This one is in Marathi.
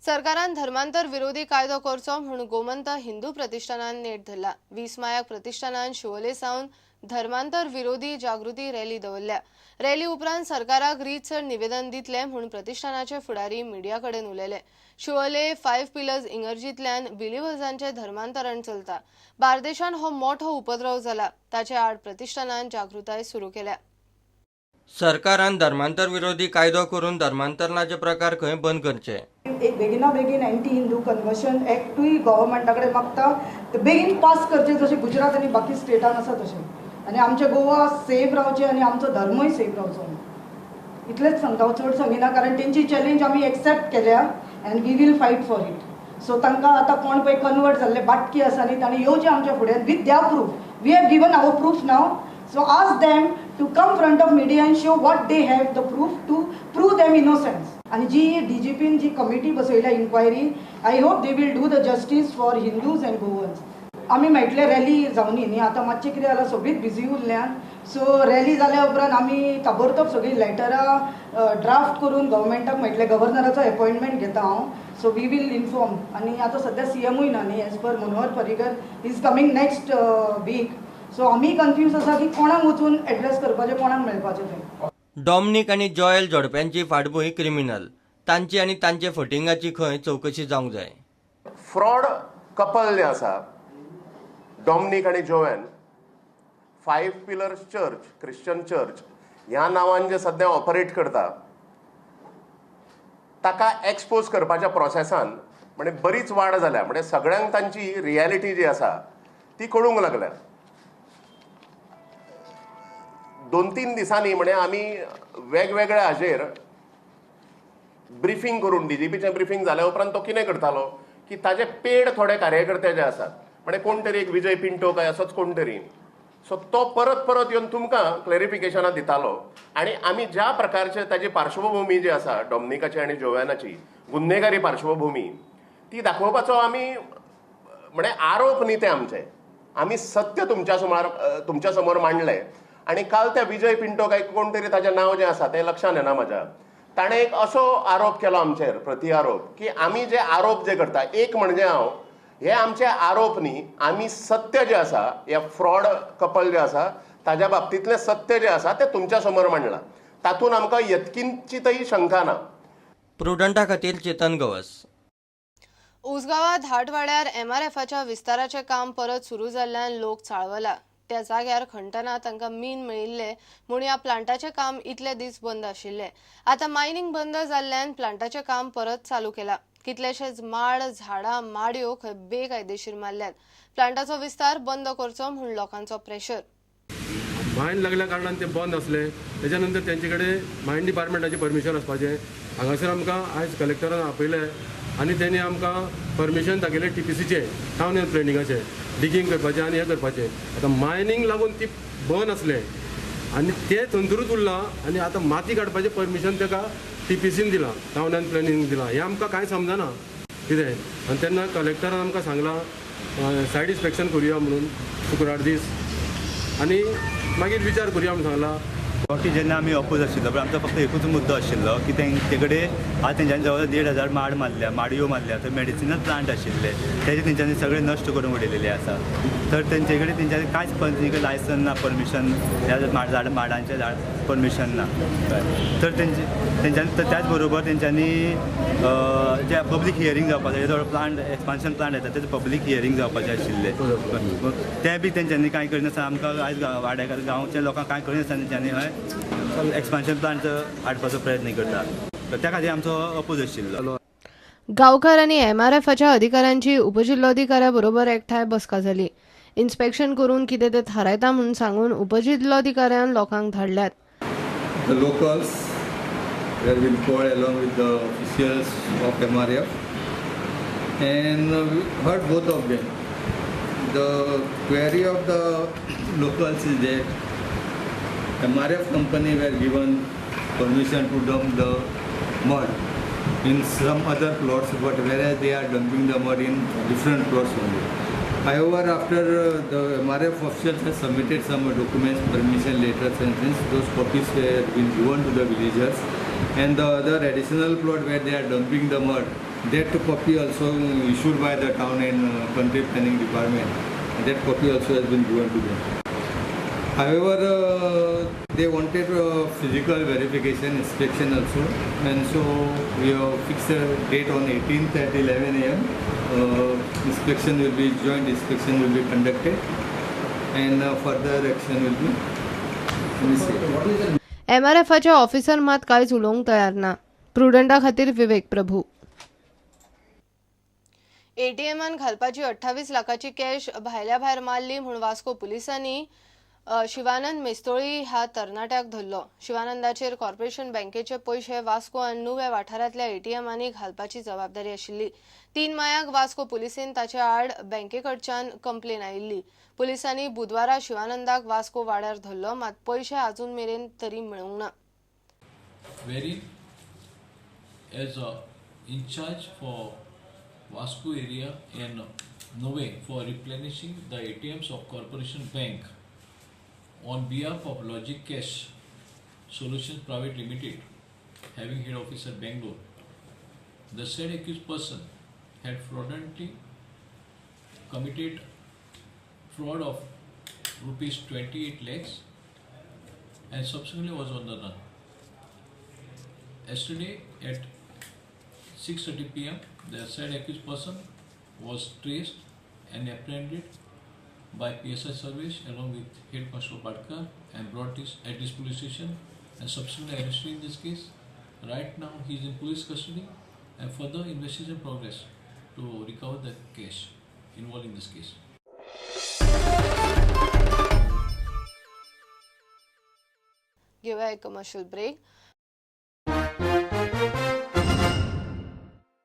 सरकारान धर्मांतर विरोधी कायदो करचो म्हणून गोमंत हिंदू प्रतिष्ठानान नेट धरला। 20 मायाक प्रतिष्ठानान शिवोले सावन धर्मांतर विरोधी जागृती रॅली दवरल्या। रॅली उपरांत सरकाराक रीतसर निवेदन दितले म्हणून प्रतिष्ठानाचे फुडारी मिडिया कडेन उलयले। शिवोले 5 पिलर्स इगर्जींतल्यान बिलिव्हर्सांचे धर्मांतरण चलता। बार्देशांत हो मोठो उपद्रव जाला, ताचे आड प्रतिष्ठानान जागृताय सुरू केल्या। सरकारान धर्मांतर विरोधी कायदो करून धर्मांतरणाचे प्रकार खंय बंद करचे। एक बेगिना बेगीन एंटी हिंदू कन्वर्शन एक्टूय गव्हर्मेंटा कडेन मागता ते बेगीन पास करचे, जशे गुजरात आनी बाकी स्टेटान आसा तशें, आनी आमचे गोवा सेफ रावचे आनी आमचो धर्मय सेफ रावचो। इतलेंच सांगता, हांव चड सांगिना, कारण तेंची चॅलेंज आमी एक्सेप्ट केल्या and we will fight for it. So तांकां आतां कोण पळय कन्वर्ट जाल्ले बाटकी आसा न्ही, तांणी येवचें आमच्या फुडें विथ द्या proof. We have given our proof now, so ask them to come front of media and show what they have the proof to prove them innocence. And जी DGP जी कमिटी बसयल्या inquiry, I hope they will do the justice for Hindus and Goans. आमी मेळटले रॅली जावनी न्ही, आतां मातशें कितें जालां, सगळींच बिजी उरल्यान। सो रॅली जाल्या उपरांत आमी ताबडतोब सगळीं लेटरां ड्राफ्ट करून गव्हर्मेंटाक मेळटले, गव्हर्नराचो अपॉइंटमेंट घेता हांव। So we will inform. आनी आतां सद्या CMूय ना न्ही, as per Manohar Parrikar is coming next week. So आमी कन्फ्यूज आसा की कोणाक वचून एड्रेस करपाचें, कोणाक मेळपाचें तें। डॉमनीक आनी जॉयल जोडप्यांची फाटभूंय क्रिमिनल, तांची आनी तांचे फटिंगाची खंय चवकशी जावंक जाय। फ्रॉड कपल जे आसा, डॉमनीक आनी Dwayne, 5 pillars church, Christian church ह्या नांवान जे सध्या ऑपरेट करता, ताका एक्सपोज करपाच्या प्रोसेसान म्हणजे बरीच वाड जाल्या। म्हणजे सगळ्यांक तांची रियलिटी जी आसा ती कळूंक लागल्या। 2-3 दिसांनी म्हणजे आमी वेगवेगळ्या हाजेर ब्रिफींग करून, DGPचें ब्रिफींग जाल्या उपरांत तो कितें करतालो की ताजे पेड थोडे कार्यकर्ते जे आसात, म्हणजे कोण तरी एक विजय पिंटो काय असोच कोण तरी, सो तो परत परत येवन तुमकां क्लॅरिफिकेशनां दितालो। आनी आमी ज्या प्रकारचे ताजी पार्श्वभूमी जी आसा डॉमनिकाची आनी जोएनाची गुन्हेगारी पार्श्वभूमी ती दाखोवपाचो आमी म्हणजे आरोप न्ही ते आमचे, आमी सत्य तुमच्या समोर मांडले। आणि काल त्या विजय पिंटो काय कोण तरी ताजें नांव जें आसा तें लक्षांत येना म्हाज्या, ताणें एक असो आरोप केलो आमचेर, प्रति आरोप, की आमी जे आरोप जे करता, एक म्हणजे हांव, हे आमचे आरोप न्ही, आमी सत्य जे आसा, हे फ्रॉड कपल जे आसा ताज्या बाबतींतलें सत्य जे आसा तें तुमच्या समोर मांडलां। तातूंत आमकां यत्किंचीतय शंका ना। प्रुडंटा खातीर चेतन गवस। उसगांवां धाटवाड्यार MRFच्या विस्ताराचें काम परत सुरू जाल्ल्यान लोक चाळवला। त्या जाग्यार खंडना तांकां मीन मेळिल्ले म्हूण ह्या प्लांटाचें काम इतले दीस बंद आशिल्ले। आतां मायनिंग बंद जाल्ल्यान प्लांटाचें काम परत चालू केलां। कितलेशेच माड, झाडां, माडयो खंय बेकायदेशीर मारल्यात। प्लांटाचो विस्तार बंद करचो म्हूण लोकांचो प्रेशर। मायन लागल्या कारणान ते बंद असले, त्याच्या नंतर तेंचे कडेन मायन डिपार्टमेंटाची परमिशन आसपाचें। हांगासर आमकां आयज कलेक्टरान आपयले आनी तेणी आमकां परमिशन दाखयलें TPCचें, टावन एंड प्लॅनिंगाचें, डिगींग करपाचें आनी हें करपाचें। आतां मायनिंग लागून ती बंद आसलें आनी ते थंयसरूच उरलां आनी आतां माती काडपाचें परमिशन ताका TPCन दिलां, टावन एंड प्लॅनिंग दिलां। हें आमकां कांय समजना कितें। आनी तेन्ना कलेक्टरान आमकां सांगलां सायड इन्स्पेक्शन करुया म्हणून शुक्रार दीस, आनी मागीर विचार करुया म्हणून सांगलां। की जेन्ना आमी अपोज आशिल्लो, पण आमचो फक्त एकूच मुद्दो आशिल्लो की तेंचे कडेन आज तेंच्यांनी जवळ 1,500 माड मारल्या, माडयो मारल्या, थंय मेडिसिनल प्लांट आशिल्ले तेजे तेंच्यांनी सगळे नश्ट करून उडयलेले आसा। तर तेंचे कडेन तेंच्यांनी कांयच लायसन ना, परमिशन, ह्या माडांचे परमिशन ना। तर तेंच्यांनी त्याच बरोबर तेंच्यांनी जे पब्लीक हियरींग जावपाचें, जवळ प्लांट एक्सपान्शन प्लांट येता तेजे पब्लीक हियरींग जावपाचें आशिल्लें, तें बी तेंच्यांनी कांय करिनासतना आमकां आयज वाड्याकार गांवच्या लोकांक कांय करिनासतना तेंच्यांनी हय एक्सपान्शन प्लांट हाडपाचो प्रयत्न करता। तर त्या खातीर आमचो अपोज आशिल्लो। गांवकार आनी MRFच्या अधिकाऱ्यांची उपजिल्लोधिकाऱ्या बरोबर एकठांय बसका जाली। इन्स्पेक्शन करून कितें तें थारायता म्हणून सांगून उपजिल्लोधिकाऱ्यान लोकांक धाडल्यात। The locals were being called along with the officials of MRF, and we heard both of them. The query of the locals is that MRF company were given permission to dump the mud in some other plots, but whereas they are dumping the mud in different plots only. However, after the MRF officials have submitted some documents, permission letters and things, those copies were been given to the villagers, and the other additional plot where they are dumping the mud That copy also issued by the town and country planning department. That copy also has been given to them. However, they wanted physical verification inspection also, and so we have fixed a date on 18th at 11 a.m. Inspection will be, joint inspection will be conducted, and further action will be initiated. MRFच्या ऑफिसर मात कांयच उलोवंक तयार ना. प्रुडंटा खातीर विवेक प्रभू. एटीएमान घालपाची 28 लाखाची कॅश भायल्या भायर मारली म्हणून वास्को पुलिसांनी शिवानंद मेस्तोळी ह्या तरणाट्याक धरलो. शिवानंदाचेर कॉर्पोरेशन बँकेचे पयशे वास्को आनी नुव्या वाठारांतल्या एटीएमांनी घालपाची जबाबदारी आशिल्ली. 3 मायाक वास्को पुलिसेन ताचे आड बँकेकडच्यान कंप्लेन आयिल्ली. पुलिसांनी बुधवारा शिवानंदाक वास्को वाड्यार धरलो, मात पयशे अजून मेरेन तरी मेळूंक ना. Wherein, as in charge for Vasco area and Nove for replenishing the ATMs of Corporation Bank on behalf of Logic Cash Solutions Private Limited, having head office at Bangalore, the said accused person had fraudulently committed fraud of rupees 28 lakhs and subsequently was on the run. Yesterday at 6:30 p.m., the said accused person was traced and apprehended by PSI service along with Head Constable Badkar and brought at this police station and subsequently arrested in this case. Right now he is in police custody and further investigation progress to recover the cash involved in this case. घेऊया एक कमर्शियल ब्रेक.